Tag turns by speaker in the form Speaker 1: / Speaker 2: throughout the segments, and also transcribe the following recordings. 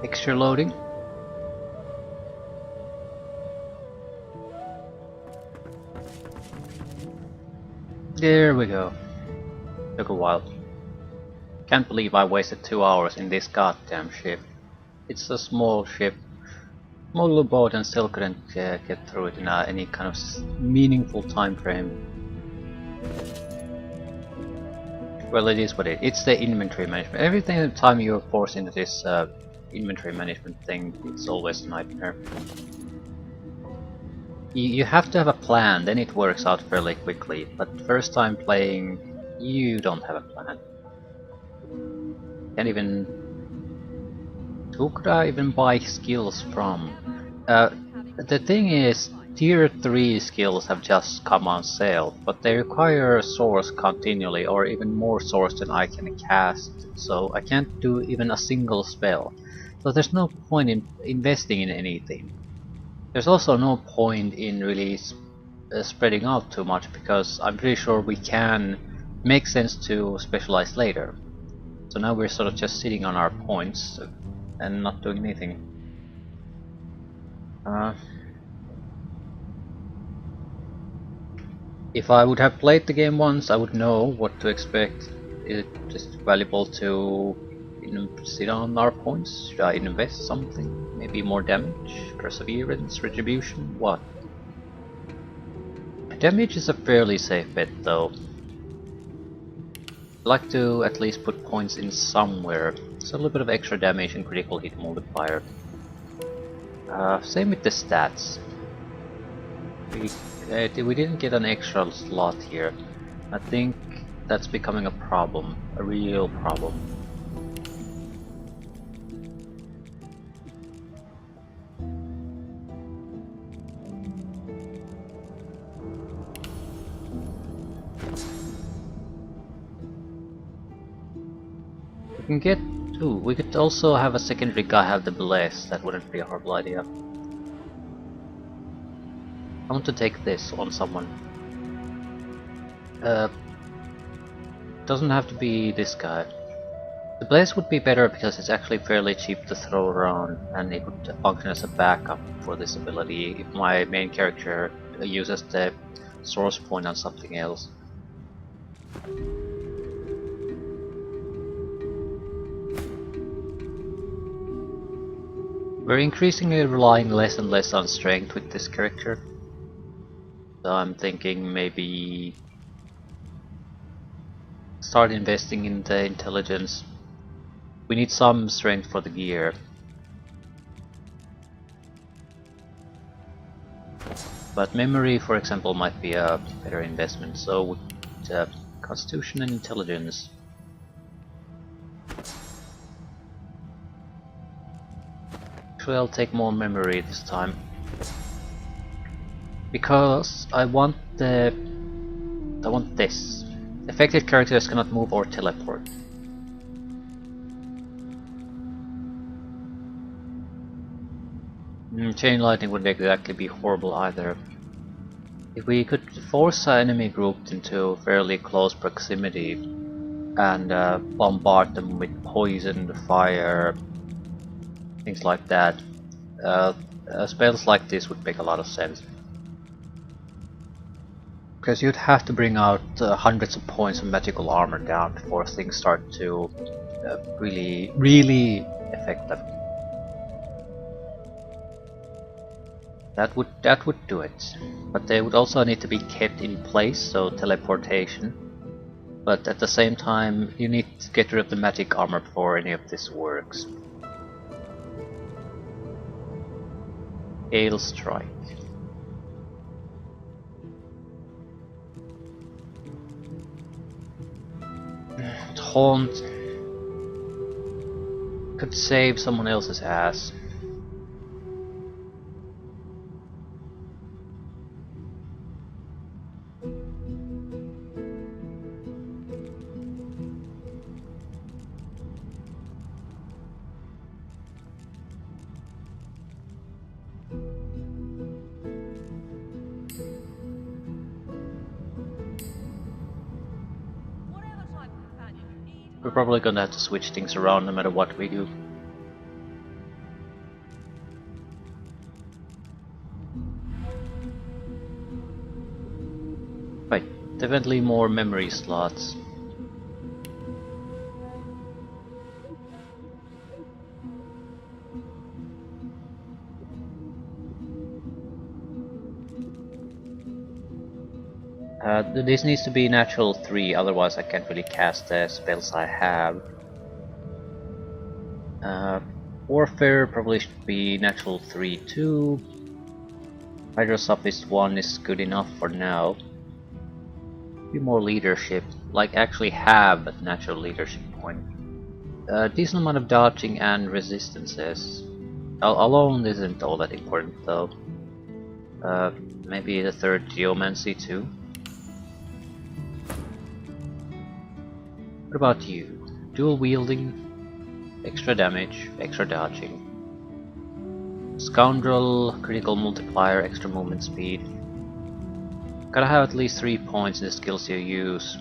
Speaker 1: Extra loading. There we go. Took a while. Can't believe I wasted 2 hours in this goddamn ship. It's a small ship, small little boat, and still couldn't get through it in any kind of meaningful time frame. Well, it is what it is. It's the inventory management. Every time you're forced into this inventory management thing, it's always a nightmare. You have to have a plan, then it works out fairly quickly, but first time playing, you don't have a plan. Can't even... Who could I even buy skills from? The thing is, tier 3 skills have just come on sale, but they require a source continually, or even more source than I can cast, so I can't do even a single spell. So there's no point in investing in anything. There's also no point in really spreading out too much, because I'm pretty sure we can make sense to specialize later. So now we're sort of just sitting on our points and not doing anything. If I would have played the game once, I would know what to expect. Is it just valuable to sit on our points? Should I invest something? Maybe more damage? Perseverance? Retribution? What? Damage is a fairly safe bet though. I like to at least put points in somewhere. So a little bit of extra damage and critical hit multiplier. Same with the stats. We didn't get an extra slot here. I think that's becoming a problem, a real problem. We can get two. We could also have a secondary guy have the bless. That wouldn't be a horrible idea. I want to take this on someone. Doesn't have to be this guy. The blaze would be better because it's actually fairly cheap to throw around, and it would function as a backup for this ability if my main character uses the source point on something else. We're increasingly relying less and less on strength with this character. So I'm thinking maybe start investing in the intelligence. We need some strength for the gear. But memory, for example, might be a better investment, so with constitution and intelligence. Actually, I'll take more memory this time. Because I want this. Affected characters cannot move or teleport. Chain lightning wouldn't exactly be horrible either. If we could force an enemy group into fairly close proximity and bombard them with poison, fire, things like that, spells like this would make a lot of sense. Because you'd have to bring out hundreds of points of magical armor down before things start to really affect them. That would do it. But they would also need to be kept in place, so teleportation. But at the same time, you need to get rid of the magic armor before any of this works. Hail Strike. Taunt could save someone else's ass. We're probably gonna have to switch things around no matter what we do. Right, definitely more memory slots. This needs to be natural 3, otherwise I can't really cast the spells I have. Warfare probably should be natural 3 too. Hydrosophist 1 is good enough for now. Be more leadership, like actually have a natural leadership point. Decent amount of dodging and resistances. Alone isn't all that important though. Maybe the third geomancy too. What about you? Dual wielding, extra damage, extra dodging. Scoundrel, critical multiplier, extra movement speed. Gotta have at least 3 points in the skills you use.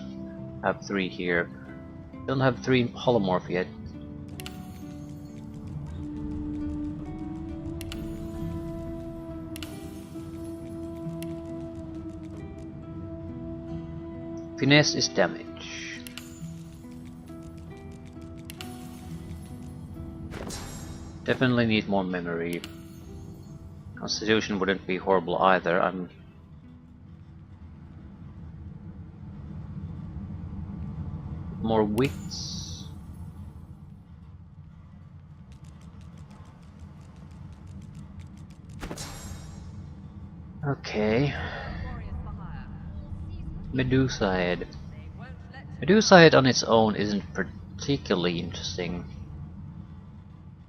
Speaker 1: Have 3 here. Don't have 3 holomorph yet. Finesse is damage. Definitely need more memory. Constitution wouldn't be horrible either. I'm more wits. Okay. Medusa head. Medusa head on its own isn't particularly interesting.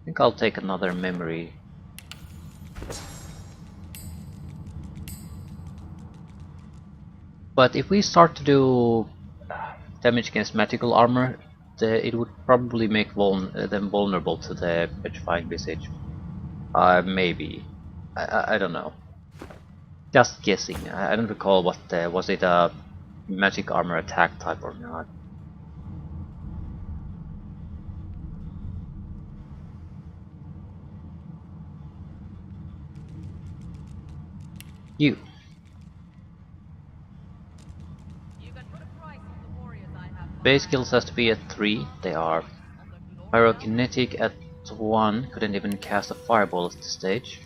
Speaker 1: I think I'll take another memory. But if we start to do damage against magical armor, it would probably make them vulnerable to the petrifying visage. Maybe. I don't know. Just guessing. I don't recall what was it a magic armor attack type or not. You. Base skills has to be at 3, they are. Pyrokinetic at 1, couldn't even cast a fireball at this stage.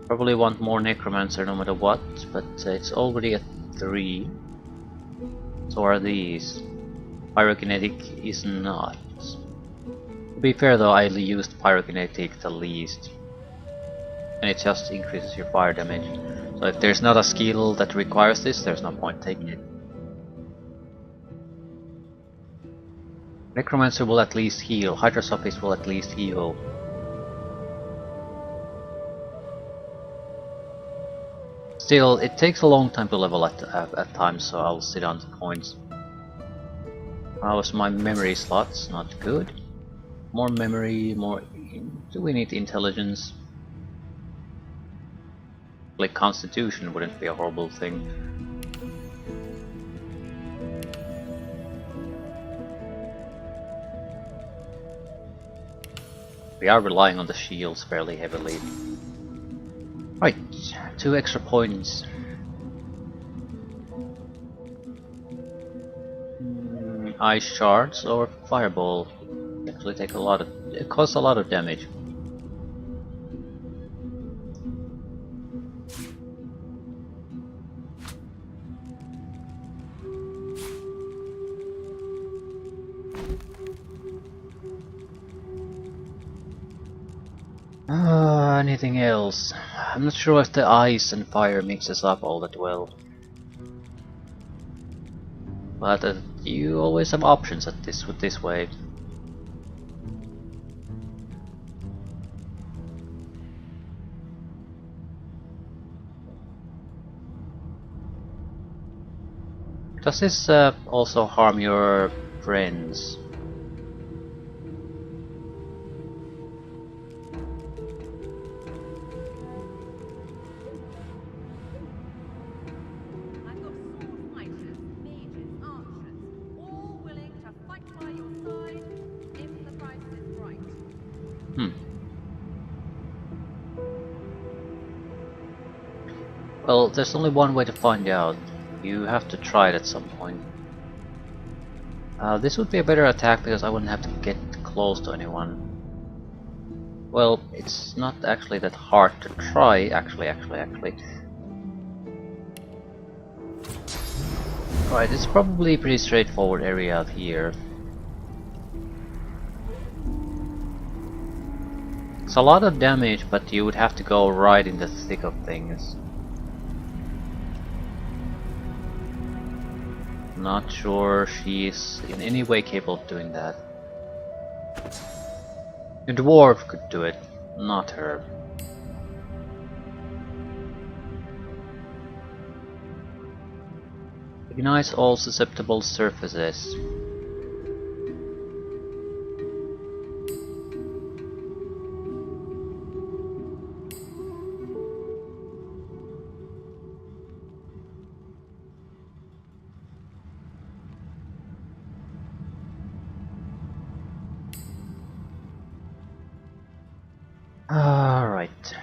Speaker 1: Probably want more Necromancer no matter what, but it's already at 3. So are these. Pyrokinetic is not. To be fair though, I used Pyrokinetic the least. And it just increases your fire damage. So if there's not a skill that requires this, there's no point taking it. Necromancer will at least heal, Hydrosophist will at least heal. Still, it takes a long time to level at times, so I'll sit on the points. How's my memory slots? Not good. More memory, more... Do we need intelligence? Like constitution wouldn't be a horrible thing. We are relying on the shields fairly heavily. Right, 2 extra points. Ice shards or fireball. Actually take a lot of... It costs a lot of damage. Anything else? I'm not sure if the ice and fire mixes up all that well. But you always have options at this way. Does this also harm your friends?
Speaker 2: I've got sword fighters, mages, archers, all willing to fight by your side if the price is right.
Speaker 1: Hmm. Well, there's only one way to find out. You have to try it at some point. This would be a better attack because I wouldn't have to get close to anyone. Well, it's not actually that hard to try, actually. Right, it's probably a pretty straightforward area out here. It's a lot of damage, but you would have to go right in the thick of things. Not sure she's in any way capable of doing that. A dwarf could do it, not her. Ignite all susceptible surfaces. Alright.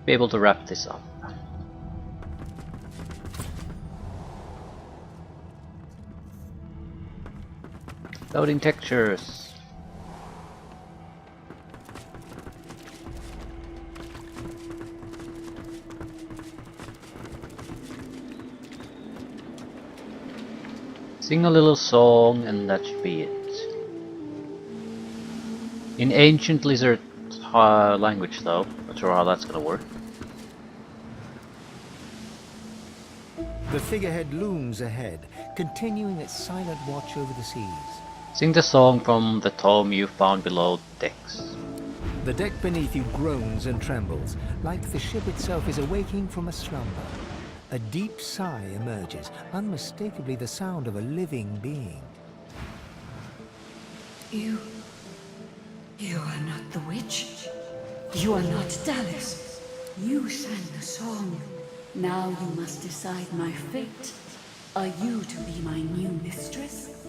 Speaker 1: Be able to wrap this up. Loading textures. Sing a little song and that should be it. In ancient lizard language though, not sure how that's gonna work.
Speaker 3: The figurehead looms ahead, continuing its silent watch over the seas.
Speaker 1: Sing the song from the tome you found below decks.
Speaker 3: The deck beneath you groans and trembles, like the ship itself is awaking from a slumber. A deep sigh emerges, unmistakably the sound of a living being.
Speaker 4: You are not the witch. You are not Dallas. You sang the song. Now you must decide my fate. Are you to be my new mistress?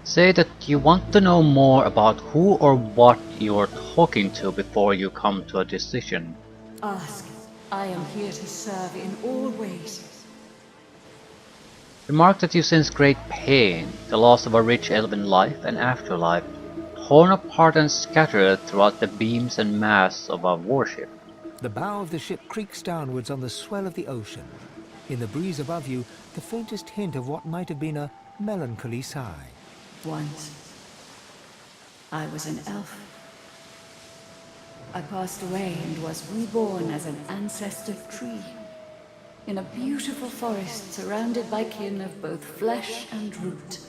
Speaker 1: Say that you want to know more about who or what you're talking to before you come to a decision.
Speaker 4: Ask. I am here to serve in all ways.
Speaker 1: Remark that you sense great pain, the loss of a rich elven life and afterlife, torn apart and scattered throughout the beams and masts of a warship.
Speaker 3: The bow of the ship creaks downwards on the swell of the ocean. In the breeze above you, the faintest hint of what might have been a melancholy sigh.
Speaker 4: Once, I was an elf. I passed away and was reborn as an ancestor tree. In a beautiful forest surrounded by kin of both flesh and root.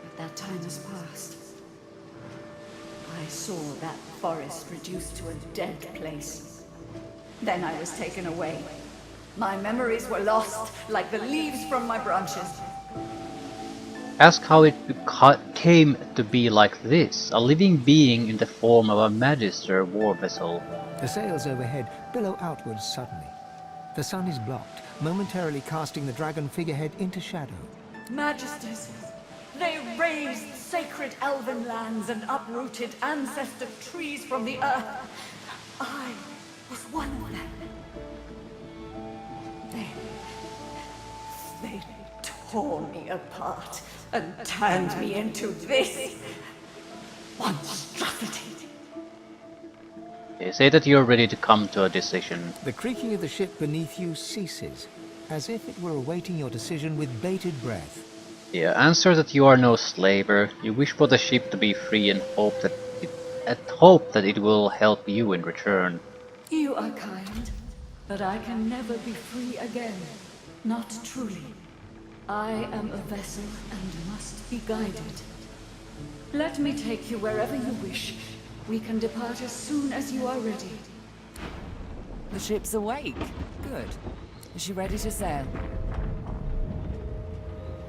Speaker 4: But that time has passed. I saw that forest reduced to a dead place. Then I was taken away. My memories were lost like the leaves from my branches.
Speaker 1: Ask how it came to be like this, a living being in the form of a magister war vessel.
Speaker 3: The sails overhead billow outwards suddenly. The sun is blocked, momentarily casting the dragon figurehead into shadow.
Speaker 4: Magisters, they raised sacred elven lands and uprooted ancestor trees from the earth. I was one of them. They tore me apart and turned me into this monstrosity.
Speaker 1: Say that you're ready to come to a decision.
Speaker 3: The creaking of the ship beneath you ceases, as if it were awaiting your decision with bated breath.
Speaker 1: Yeah, answer that you are no slaver. You wish for the ship to be free and hope that it will help you in return.
Speaker 4: You are kind, but I can never be free again. Not truly. I am a vessel and must be guided. Let me take you wherever you wish. We can depart as soon as you are ready.
Speaker 5: The ship's awake. Good. Is she ready to sail?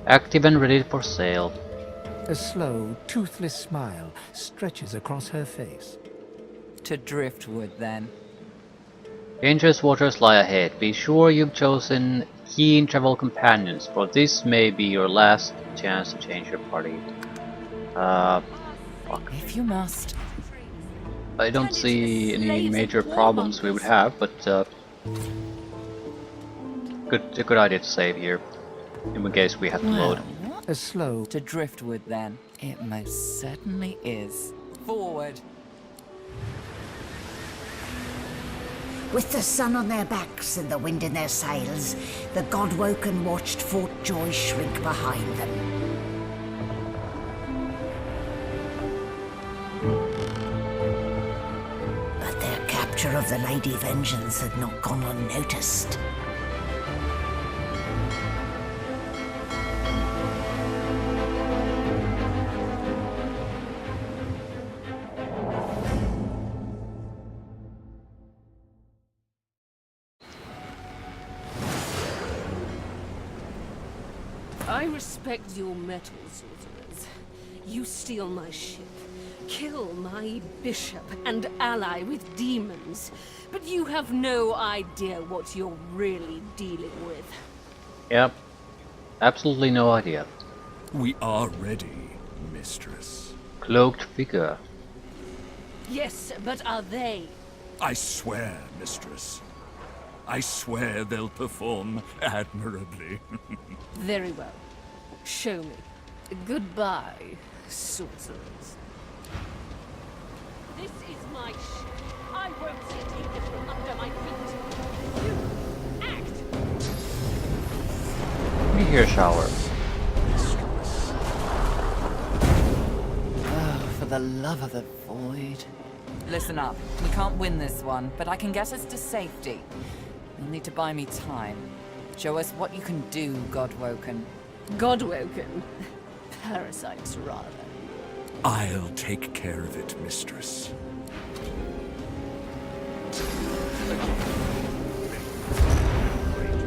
Speaker 1: Active and ready for sale.
Speaker 3: A slow, toothless smile stretches across her face.
Speaker 5: To driftwood, then.
Speaker 1: Dangerous waters lie ahead. Be sure you've chosen keen travel companions, for this may be your last chance to change your party. Fuck.
Speaker 5: If you must.
Speaker 1: I don't see any major problems we would have, but a good idea to save here, in case we have to load.
Speaker 5: What?
Speaker 3: A slow,
Speaker 5: To driftwood, then. It most certainly is. Forward.
Speaker 6: With the sun on their backs and the wind in their sails, the Godwoken watched Fort Joy shrink behind them. But their capture of the Lady Vengeance had not gone unnoticed.
Speaker 7: I respect your mettle, sorcerers. You steal my ship, kill my bishop, and ally with demons. But you have no idea what you're really dealing with.
Speaker 1: Yep, absolutely no idea.
Speaker 8: We are ready, mistress.
Speaker 1: Cloaked figure.
Speaker 7: Yes, but are they?
Speaker 8: I swear, mistress. I swear they'll perform admirably.
Speaker 7: Very well. Show me. Goodbye, sorcerers. This is my ship. I won't take it from under my feet. You act!
Speaker 1: Meteor shower.
Speaker 5: Oh, for the love of the void. Listen up. We can't win this one, but I can get us to safety. You'll need to buy me time. Show us what you can do, Godwoken.
Speaker 7: Godwoken? Parasites, rather.
Speaker 8: I'll take care of it, mistress.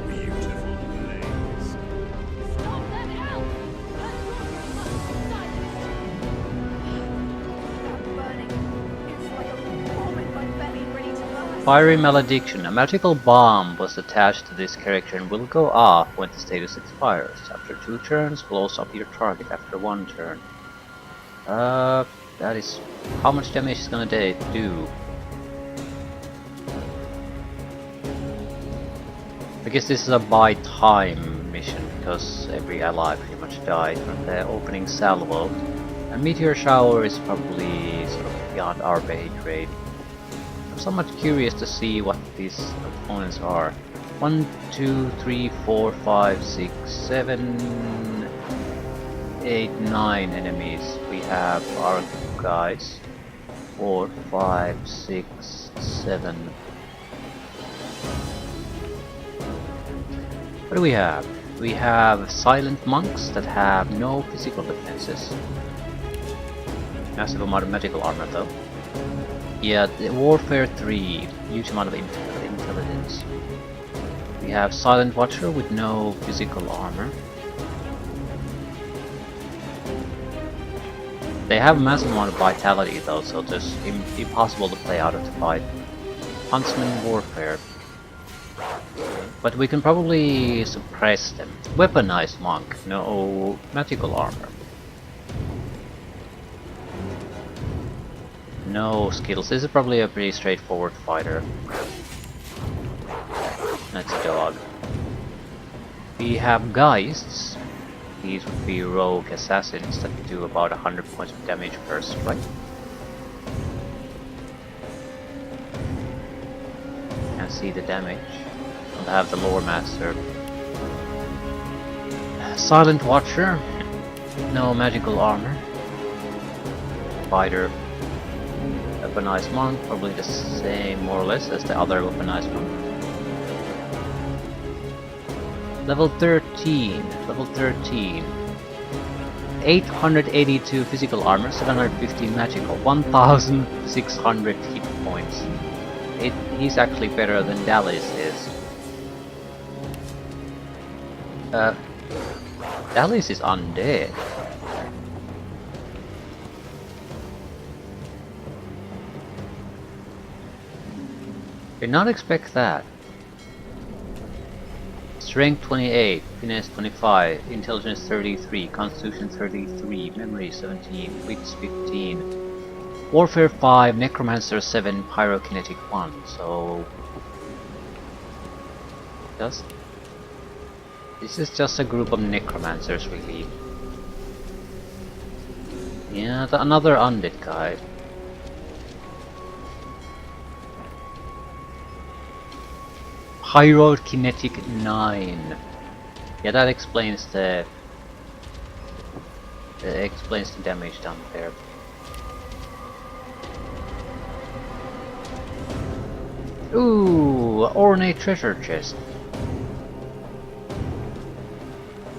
Speaker 8: Beautiful blaze.
Speaker 7: Stop that elf! That sorcerer must be silenced!
Speaker 2: I'm burning. It's like a bomb in my belly ready to burst.
Speaker 1: Fiery Malediction. A magical bomb was attached to this character and will go off when the status expires. After 2 turns, blows up your target after 1 turn. That is... how much damage is gonna do? I guess this is a buy time mission, because every ally pretty much died from the opening salvo. And Meteor Shower is probably sort of beyond our pay grade. I'm somewhat curious to see what these opponents are. 1, 2, 3, 4, 5, 6, 7, 8, 9 enemies. We have our guys. 4, 5, 6, 7. What do we have? We have silent monks that have no physical defenses. Massive amount of magical armor though. Yeah, the Warfare 3, huge amount of intelligence. We have Silent Watcher with no physical armor. They have a massive amount of vitality though, so it's impossible to play out of the fight. Huntsman Warfare. But we can probably suppress them. Weaponized Monk, no magical armor. No skills. This is probably a pretty straightforward fighter. That's a dog. We have Geists. These would be rogue assassins that do about 100 points of damage per strike. Can see the damage. Don't have the lore master. Silent Watcher. No magical armor. Fighter. Weaponized Monk, probably the same more or less as the other weaponized Monk. Level 13. Level 13. 882 physical armor, 750 magical, 1600 hit points. He's actually better than Dallas is. Alice is undead. Did not expect that. Strength 28, Finesse 25, Intelligence 33, Constitution 33, Memory 17, Wits 15, Warfare 5, Necromancer 7, Pyrokinetic 1, so... This is just a group of Necromancers, really. Yeah, another undead guy. Pyrokinetic 9. Yeah, that explains the damage down there. Ooh, ornate treasure chest.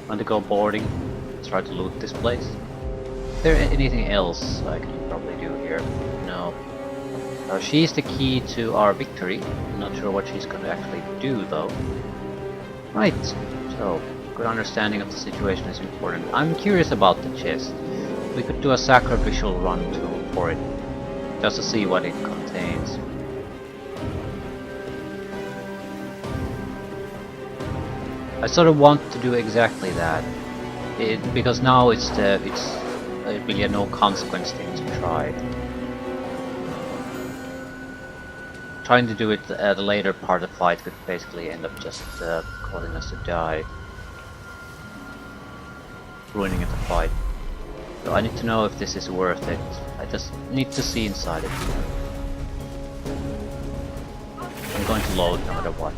Speaker 1: Want to go boarding? Try to loot this place. Is there anything else I can probably do here? No. She's the key to our victory. I'm not sure what she's going to actually do though. Right, so good understanding of the situation is important. I'm curious about the chest. We could do a sacrificial run for it, just to see what it contains. I sort of want to do exactly that, because now it's really a no consequence thing to try. Trying to do it at the later part of the fight could basically end up just causing us to die, ruining the fight. So I need to know if this is worth it. I just need to see inside it. I'm going to load no matter what.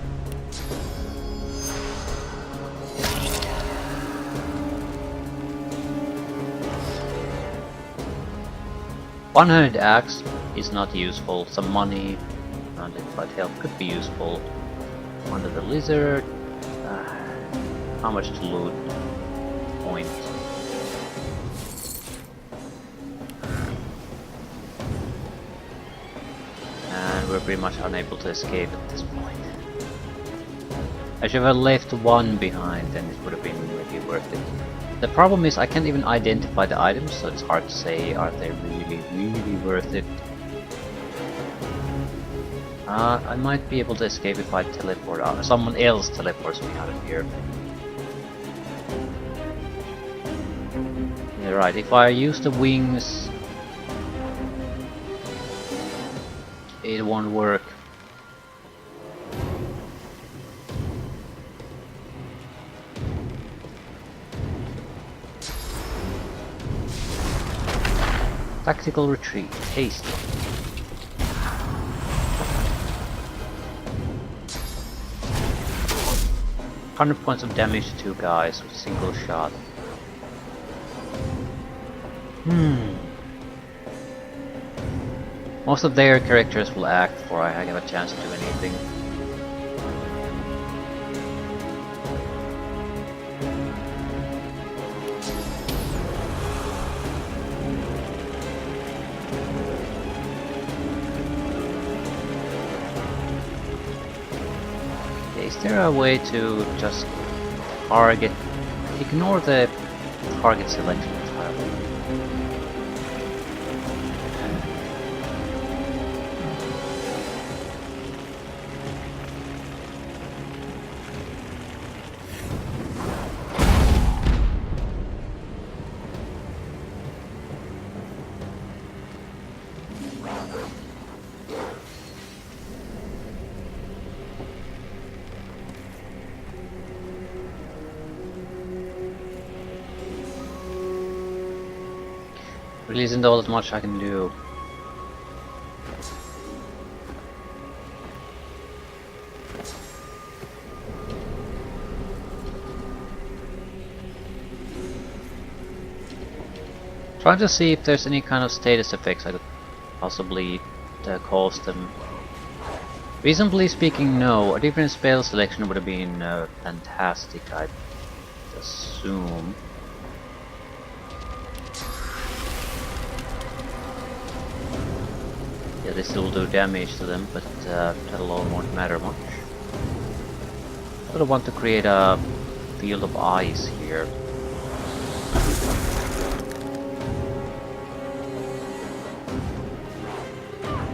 Speaker 1: One-handed axe is not useful. Some money, unidentified health could be useful. Under the lizard, how much to loot? Point. And we're pretty much unable to escape at this point. I should have left one behind, then it would have been maybe worth it. The problem is I can't even identify the items, so it's hard to say are they really worth it. I might be able to escape if I teleport out. Someone else teleports me out of here. Yeah, right, if I use the wings, it won't work. Tactical retreat, haste. $100 points of damage to 2 guys with a single shot. Most of their characters will act before I have a chance to do anything. Is there a way to just target, ignore the target selection entirely? Really isn't all that much I can do. Trying to see if there's any kind of status effects I could possibly cause them. Reasonably speaking, no. A different spell selection would have been fantastic, I'd assume. Yeah, they still do damage to them, but that alone won't matter much. I would want to create a field of ice here.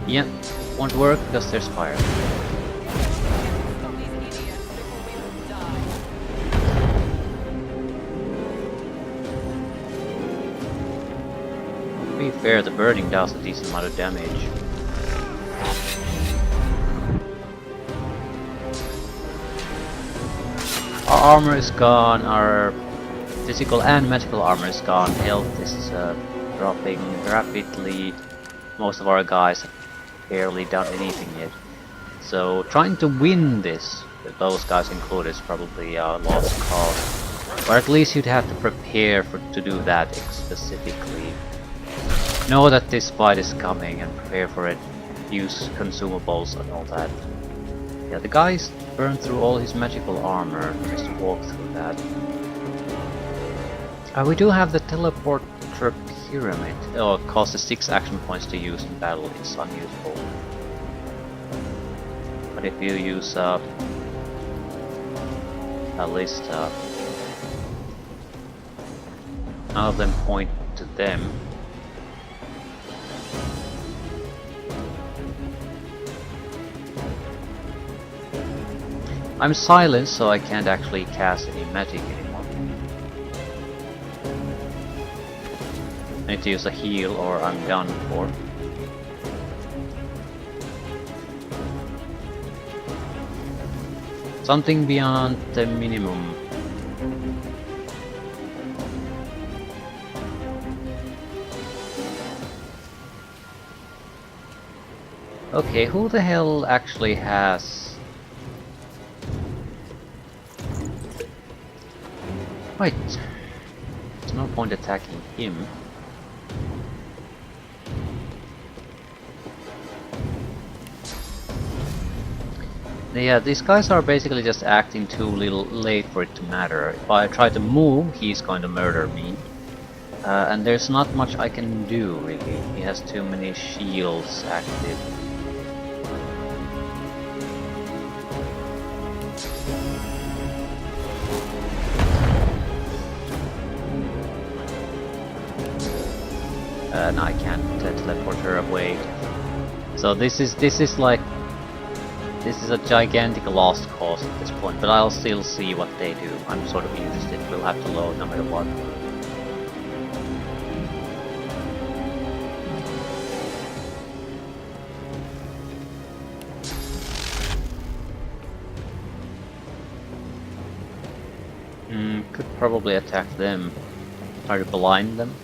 Speaker 1: Yeah, won't work because there's fire. To be fair, the burning does a decent amount of damage. Our armor is gone, our physical and magical armor is gone, health is dropping rapidly. Most of our guys have barely done anything yet. So trying to win this, with those guys included, is probably a lost cause. Or at least you'd have to prepare to do that specifically. Know that this fight is coming and prepare for it. Use consumables and all that. Yeah, the guy's burned through all his magical armor. Just walk through that. We do have the teleporter pyramid. Oh, it costs 6 action points to use in battle. It's unuseful. But if you use a list, none of them point to them. I'm silenced, so I can't actually cast any magic anymore. I need to use a heal or I'm done for. Something beyond the minimum. Okay, who the hell actually has... Right. There's no point attacking him. Yeah, these guys are basically just acting too little late for it to matter. If I try to move, he's going to murder me. And there's not much I can do, really. He has too many shields active. And I can't teleport her away. So this is a gigantic lost cause at this point, but I'll still see what they do. I'm sort of interested. We'll have to load no matter what. Could probably attack them. Try to blind them.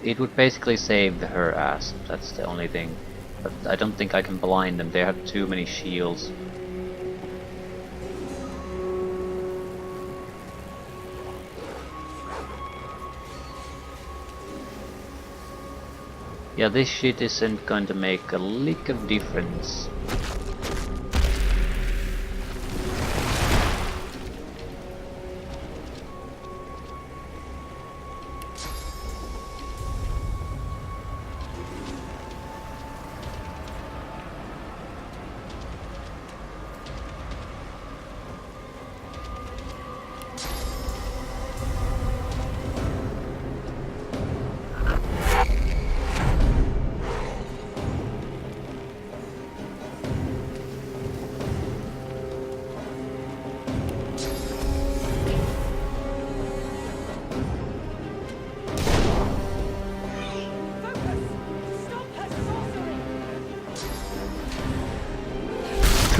Speaker 1: It would basically save her ass. That's the only thing. But I don't think I can blind them. They have too many shields. Yeah, this shit isn't going to make a lick of difference.
Speaker 2: Focus!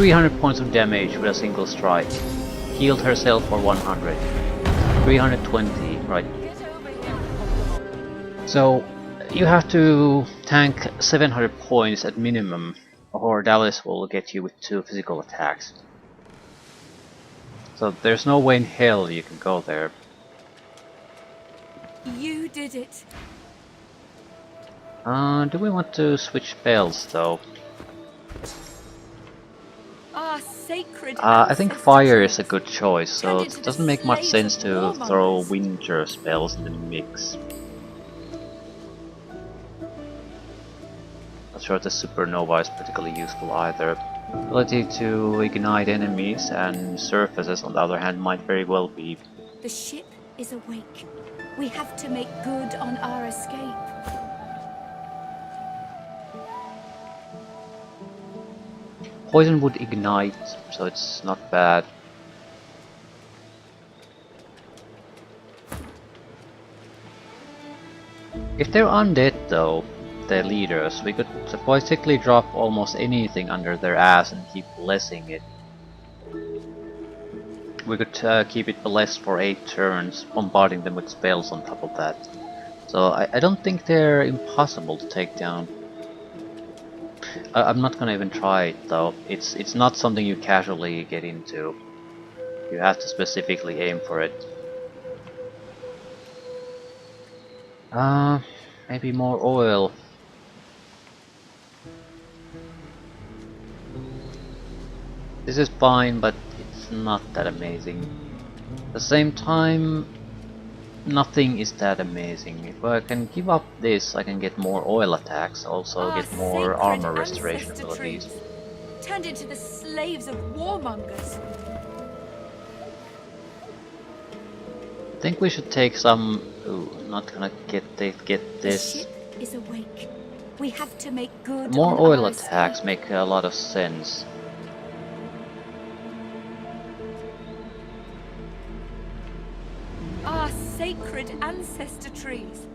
Speaker 1: 300 points of damage with a single strike. Healed herself for 100. 320, right. So you have to tank 700 points at minimum, or Dallas will get you with 2 physical attacks. So there's no way in hell you can go there.
Speaker 7: You did it.
Speaker 1: Do we want to switch spells though?
Speaker 7: Our sacred
Speaker 1: I think
Speaker 7: ancestors
Speaker 1: fire is a good choice, so
Speaker 7: turned
Speaker 1: it
Speaker 7: into the
Speaker 1: doesn't make much
Speaker 7: slaves
Speaker 1: sense
Speaker 7: of
Speaker 1: to throw
Speaker 7: warmongers.
Speaker 1: winter spells in the mix. Not sure the supernova is particularly useful either. Ability to ignite enemies and surfaces, on the other hand, might very well be.
Speaker 4: The ship is awake. We have to make good on our escape.
Speaker 1: Poison would ignite, so it's not bad. If they're undead though, their leaders, we could basically drop almost anything under their ass and keep blessing it. We could keep it blessed for 8 turns, bombarding them with spells on top of that. So I don't think they're impossible to take down. I'm not gonna even try it though. It's not something you casually get into. You have to specifically aim for it. Maybe more oil. This is fine, but it's not that amazing. At the same time, nothing is that amazing. If I can give up this, I can get more oil attacks, also get more armor restoration abilities.
Speaker 4: Turned into the slaves of warmongers.
Speaker 1: I think we should take some. Ooh, not gonna get
Speaker 4: The
Speaker 1: this.
Speaker 4: ship is awake. We have to make good
Speaker 1: More
Speaker 4: on
Speaker 1: oil
Speaker 4: our
Speaker 1: attacks
Speaker 4: escape.
Speaker 1: make a lot of sense.
Speaker 4: Our sacred ancestor trees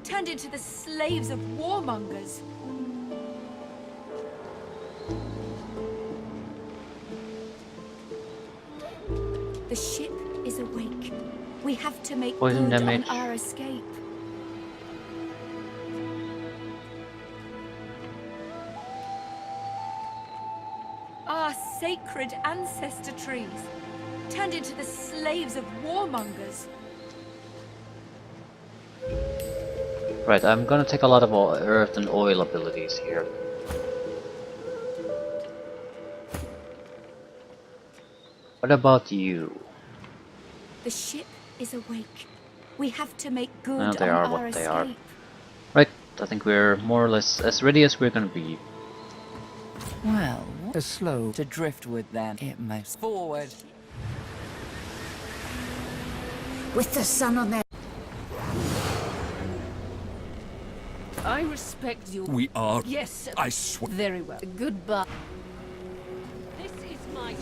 Speaker 4: turned into the slaves of warmongers. The ship is awake. We have to make
Speaker 1: Poison
Speaker 4: good
Speaker 1: damage.
Speaker 4: on our escape. Our sacred ancestor trees turned into the slaves of warmongers.
Speaker 1: Right, I'm gonna take a lot of earth and oil abilities here. What about you?
Speaker 4: The ship is awake. We have to make good
Speaker 1: Well, they
Speaker 4: on
Speaker 1: are
Speaker 4: our
Speaker 1: what they are.
Speaker 4: escape.
Speaker 1: Right, I think we're more or less as ready as we're gonna be.
Speaker 5: Well,
Speaker 3: A slow
Speaker 5: to driftwood then. It moves forward.
Speaker 6: With the sun on their
Speaker 7: I respect you.
Speaker 8: We are.
Speaker 7: Yes,
Speaker 8: I swear.
Speaker 7: very well. Goodbye. This is my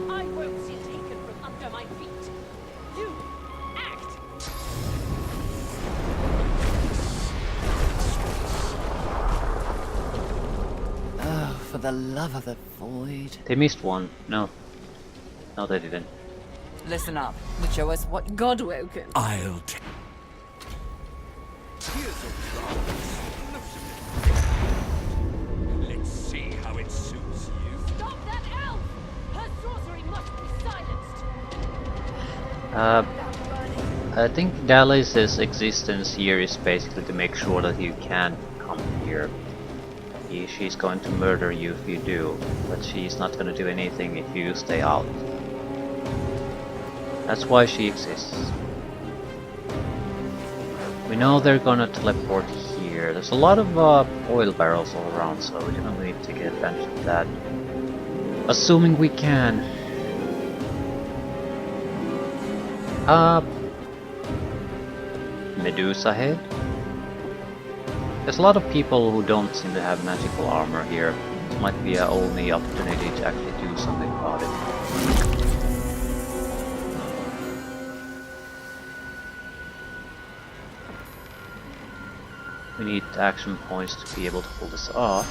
Speaker 7: I won't see it taken from under my feet. You act.
Speaker 5: Oh, for the love of the void.
Speaker 1: They missed one. No. No, they didn't.
Speaker 5: Listen up. Show us what
Speaker 7: Godwoken.
Speaker 8: I'll take. Let's see how it suits you.
Speaker 7: Stop that elf! Her sorcery must be silenced.
Speaker 1: I think Dallas's existence here is basically to make sure that you can't come here. She's going to murder you if you do, but she's not going to do anything if you stay out. That's why she exists. We know they're gonna teleport here. There's a lot of oil barrels all around, so we definitely need to get advantage of that. Assuming we can. Medusa head? There's a lot of people who don't seem to have magical armor here. This might be our only opportunity to actually do something about it. We need action points to be able to pull this off.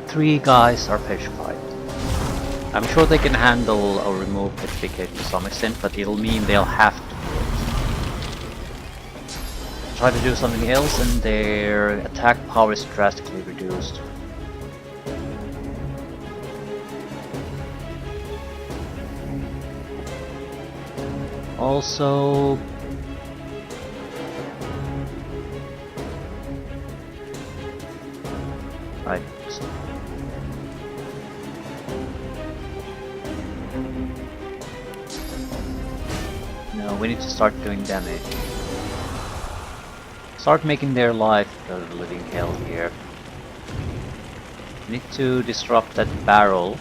Speaker 1: Three guys are petrified. I'm sure they can handle or remove petrification to some extent, but it'll mean they'll have to try to do something else and their attack power is drastically reduced. Also, right. No, we need to start doing damage. Start making their life a living hell here. We need to disrupt that barrel.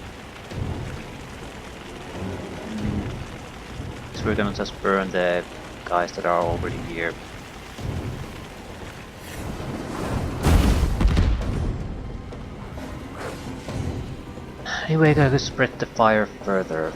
Speaker 1: So we're gonna just burn the guys that are already here. Anyway, I gotta spread the fire further.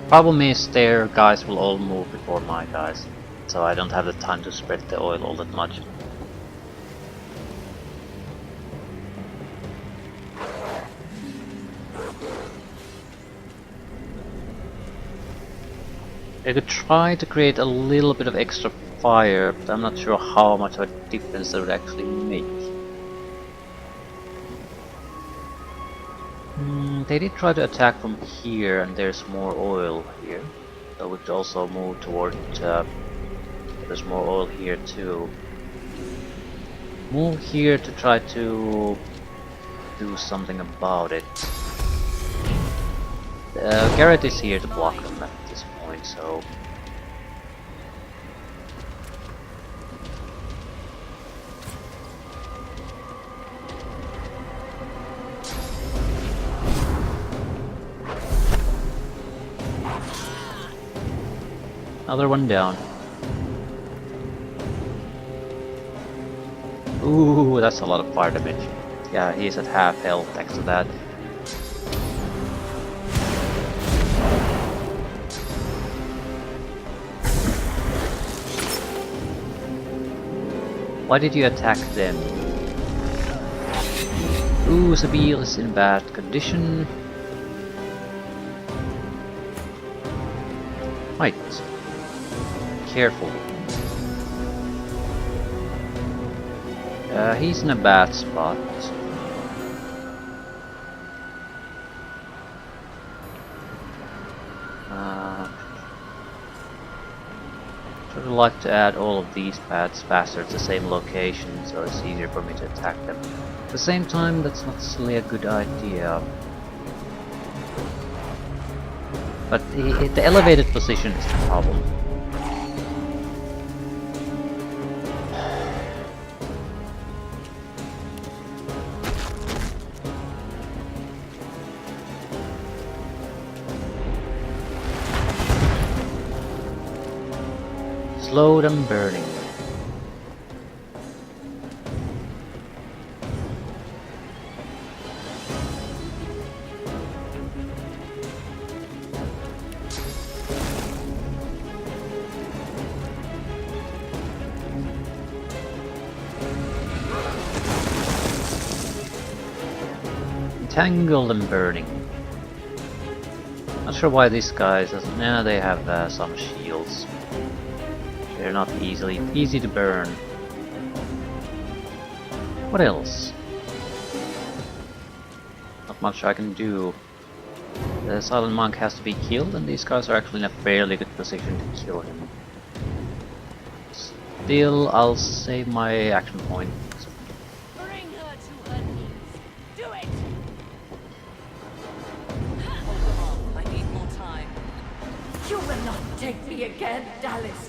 Speaker 1: Problem is their guys will all move before my guys, so I don't have the time to spread the oil all that much. I could try to create a little bit of extra fire, but I'm not sure how much of a difference that would actually make. They did try to attack from here, and there's more oil here. So we could also move toward... there's more oil here too. Move here to try to do something about it. Garrett is here to block them at this point, so... Another one down. Ooh, that's a lot of fire damage. Yeah, he's at half health thanks to that. Why did you attack them? Ooh, Sabil is in bad condition. Right. Careful. He's in a bad spot. I'd like to add all of these pads faster at the same location, so it's easier for me to attack them. At the same time, that's not necessarily a good idea. But the elevated position is the problem. Slow them burning. Entangle them burning. Not sure why these guys doesn't. Nah, they have some shields. They're not easy to burn. What else? Not much I can do. The Silent Monk has to be killed, and these guys are actually in a fairly good position to kill him. Still, I'll save my action point.
Speaker 7: Bring her to her knees. Do it!
Speaker 5: Hold them off. I need more time.
Speaker 4: You will not take me again, Dallas.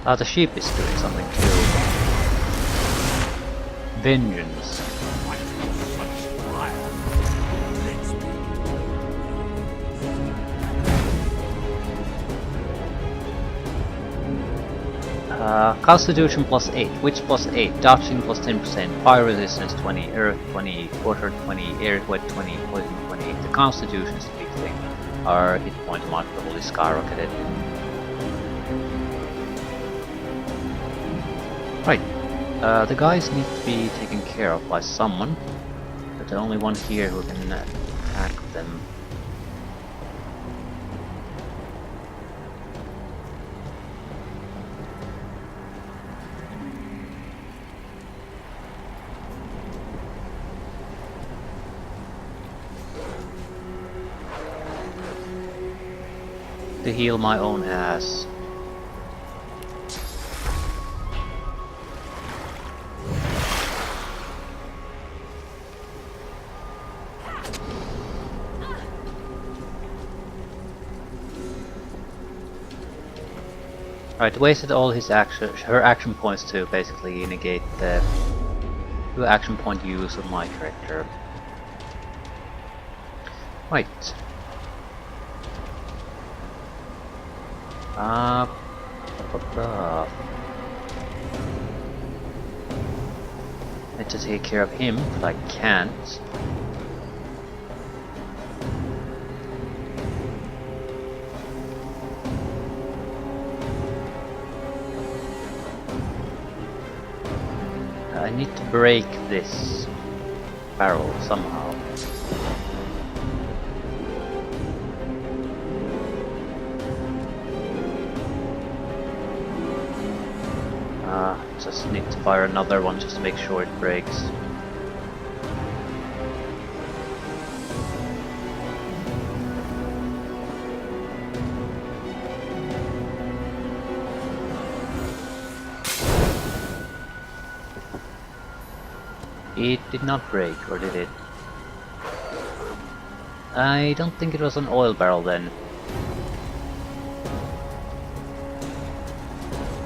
Speaker 1: The sheep is doing something too. Vengeance. Constitution plus 8, Wits plus 8, Dodging plus 10%, Fire Resistance 20, Earth 20, Water 20, Air Wet 20, Poison 20. The Constitution's the big thing. Our hit point might probably skyrocketed. Right, the guys need to be taken care of by someone, but the only one here who can attack them. To heal my own ass. Right, wasted all her action points to basically negate the 2 action point use of my character. Right. Need to take care of him, but I can't. I need to break this barrel somehow. Just need to fire another one just to make sure it breaks. It did not break, or did it? I don't think it was an oil barrel then.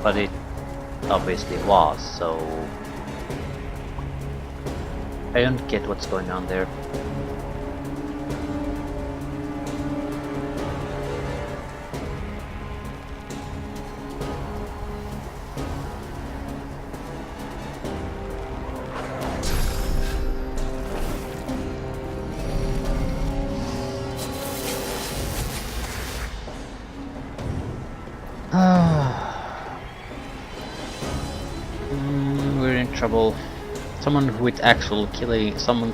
Speaker 1: But it obviously was, so I don't get what's going on there. We're in trouble. Someone with actual killing, some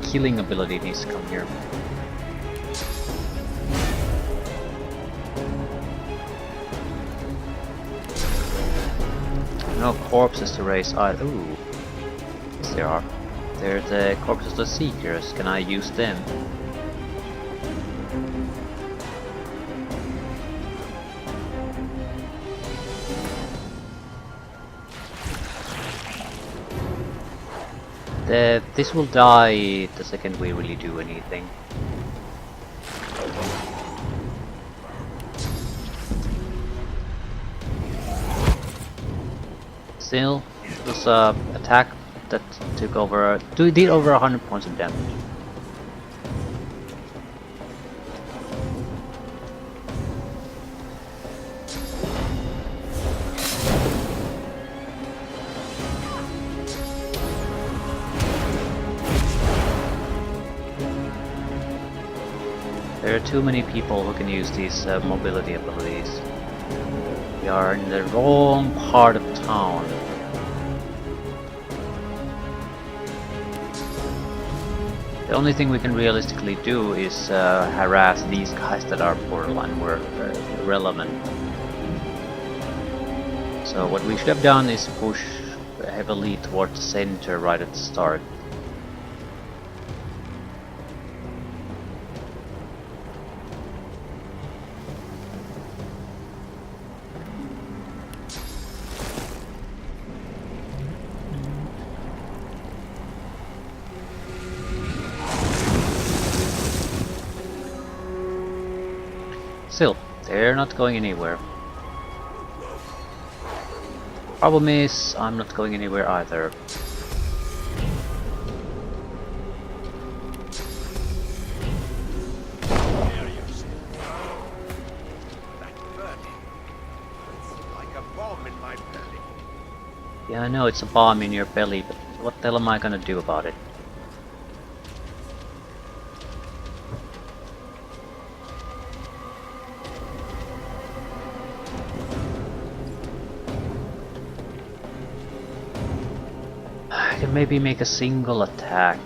Speaker 1: killing ability needs to come here. No corpses to raise. Ooh, yes there are. They're the corpses of the Seekers. Can I use them? This will die the second we really do anything. Still, it was an attack that took over, did over 100 points of damage. There are too many people who can use these mobility abilities. We are in the wrong part of town. The only thing we can realistically do is harass these guys that are borderline irrelevant. So what we should have done is push heavily towards the center right at the start. Still, they're not going anywhere. Problem is, I'm not going anywhere either.
Speaker 9: There you sit. That burning. It's like a bomb in my belly.
Speaker 1: Yeah, I know it's a bomb in your belly, but what the hell am I gonna do about it? I can maybe make a single attack.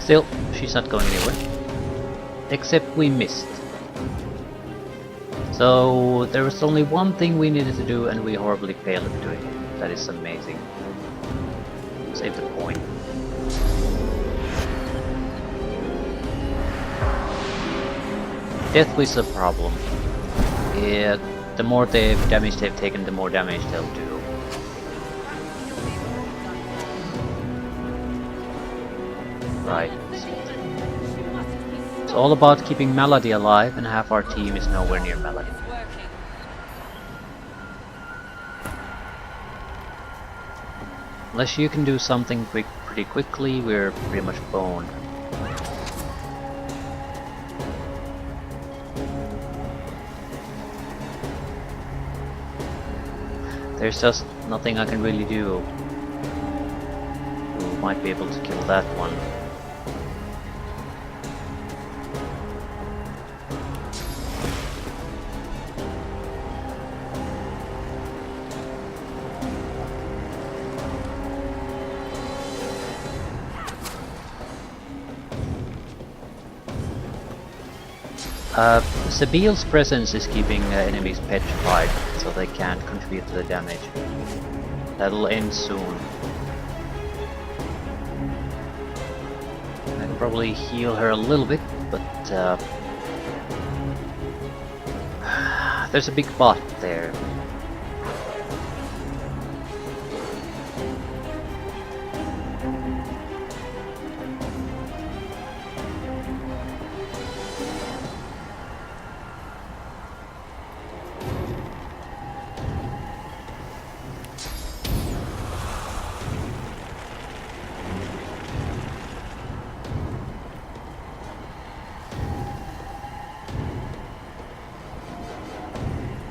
Speaker 1: Still, she's not going anywhere. Except we missed. So there was only one thing we needed to do and we horribly failed at doing it. That is amazing. Save the point. Death was a problem. Yeah, the more damage they've taken, the more damage they'll do. Right. It's all about keeping Melody alive, and half our team is nowhere near Melody. Unless you can do something pretty quickly, we're pretty much boned. There's just nothing I can really do. We might be able to kill that one. Sabiel's presence is keeping enemies petrified, so they can't contribute to the damage. That'll end soon. I can probably heal her a little bit, but there's a big bot there.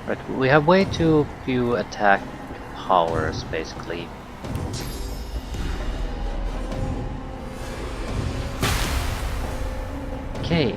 Speaker 1: Right, we have way too few attack powers, basically. Okay.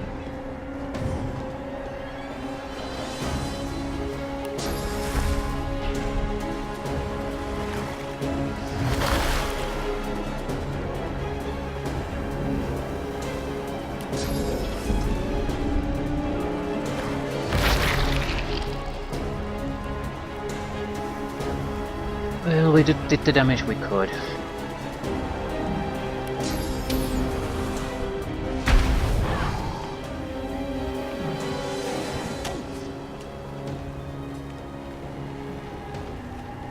Speaker 1: Well, we did the damage we could.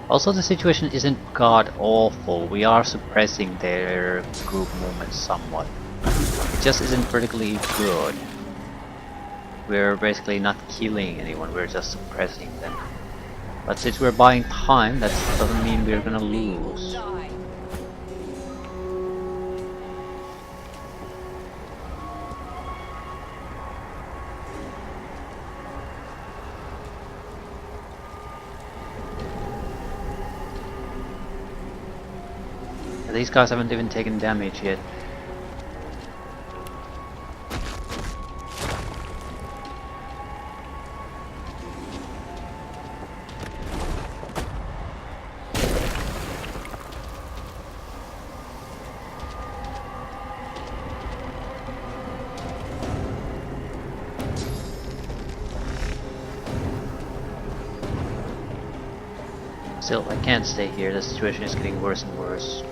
Speaker 1: Also, the situation isn't god awful. We are suppressing their group movements somewhat. It just isn't particularly good. We're basically not killing anyone, we're just suppressing them. But since we're buying time, that doesn't mean we're gonna lose. These guys haven't even taken damage yet. Still, I can't stay here. The situation is getting worse and worse.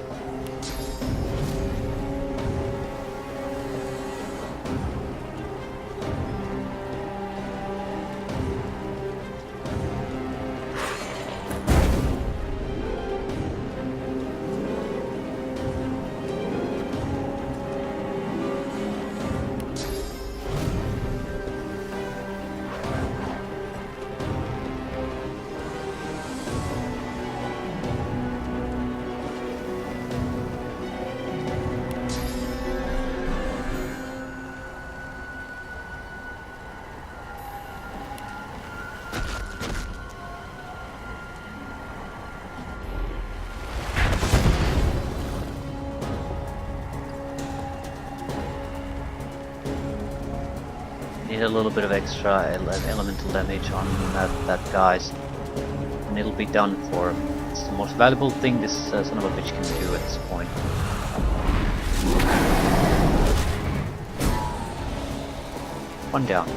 Speaker 1: Need a little bit of extra elemental damage on that guys, and it'll be done for. It's the most valuable thing this son of a bitch can do at this point. One down.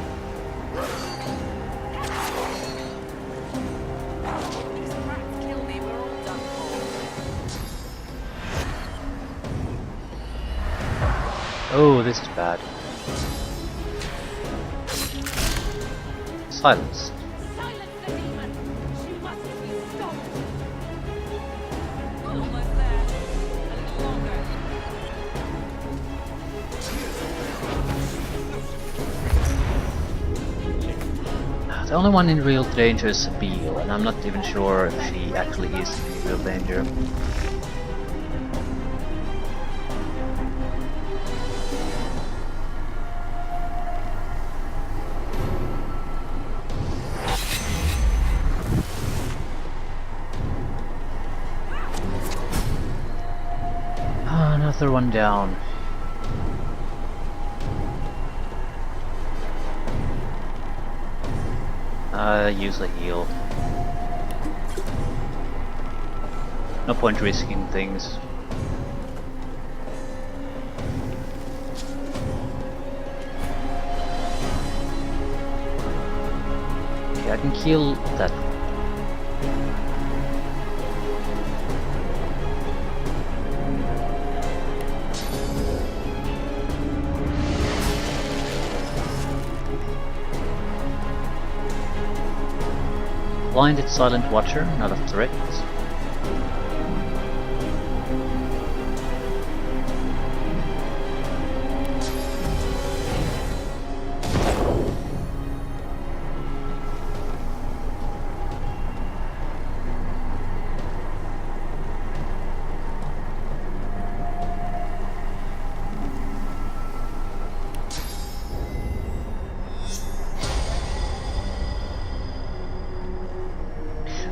Speaker 1: Oh, this is bad. Silence.
Speaker 2: Silence the demon! She must be stopped!
Speaker 5: Almost there. A little longer.
Speaker 1: The only one in real danger is Sabine, and I'm not even sure if she actually is in real danger. Another one down. Use a heal. No point risking things. Okay, I can kill that. Blinded Silent Watcher, not a threat.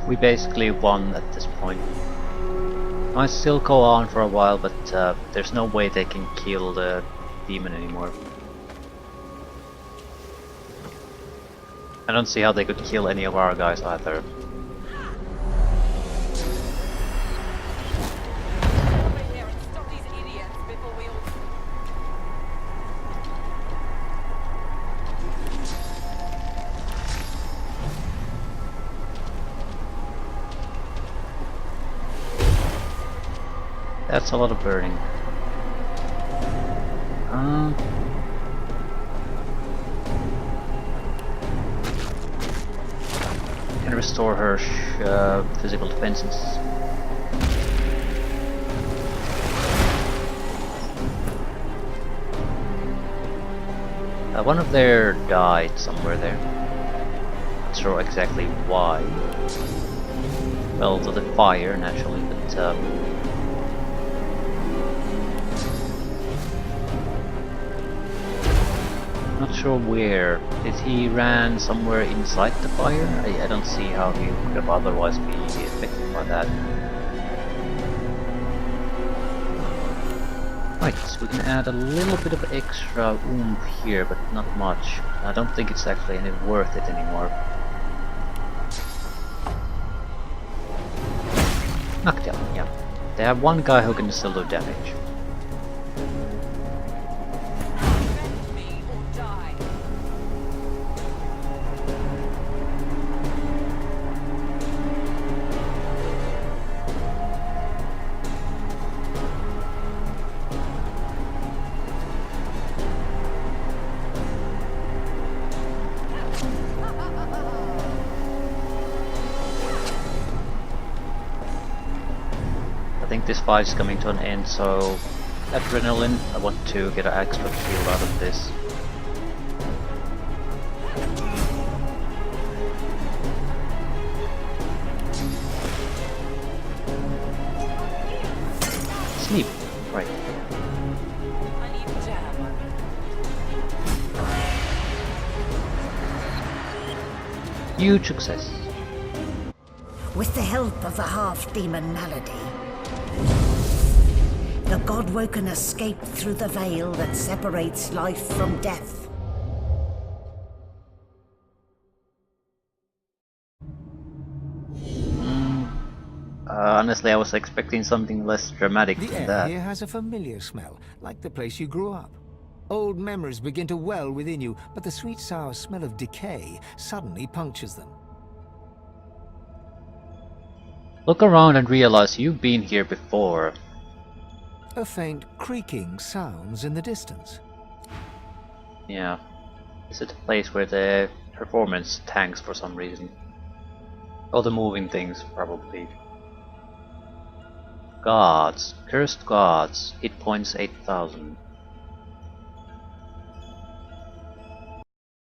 Speaker 1: We basically won at this point. Might still go on for a while, but there's no way they can kill the demon anymore. I don't see how they could kill any of our guys either.
Speaker 5: Over here and stop these idiots before we all...
Speaker 1: That's a lot of burning. Can restore her physical defenses. One of their died somewhere there. Not sure exactly why. Well, to the fire naturally, but not sure where. Did he ran somewhere inside the fire? I don't see how he could have otherwise be affected by that. Right, so we can add a little bit of extra oomph here, but not much. I don't think it's actually any worth it anymore. Knockdown, yeah. They have one guy who can still do damage.
Speaker 5: me or die.
Speaker 1: I think this fight is coming to an end, so adrenaline, I want to get an extra kill out of this. Sleep, right.
Speaker 5: I need jam.
Speaker 1: Huge success.
Speaker 6: With the help of the half-demon malady, the Godwoken escaped through the veil that separates life from death.
Speaker 1: Honestly, I was expecting something less dramatic
Speaker 3: The
Speaker 1: than
Speaker 3: air
Speaker 1: that.
Speaker 3: here has a familiar smell, like the place you grew up. Old memories begin to well within you, but the sweet-sour smell of decay suddenly punctures them.
Speaker 1: Look around and realize you've been here before.
Speaker 3: A faint creaking sounds in the distance.
Speaker 1: Yeah. Is it a place where the performance tanks for some reason? All the moving things, probably. Gods. Cursed gods. Hit points 8,000.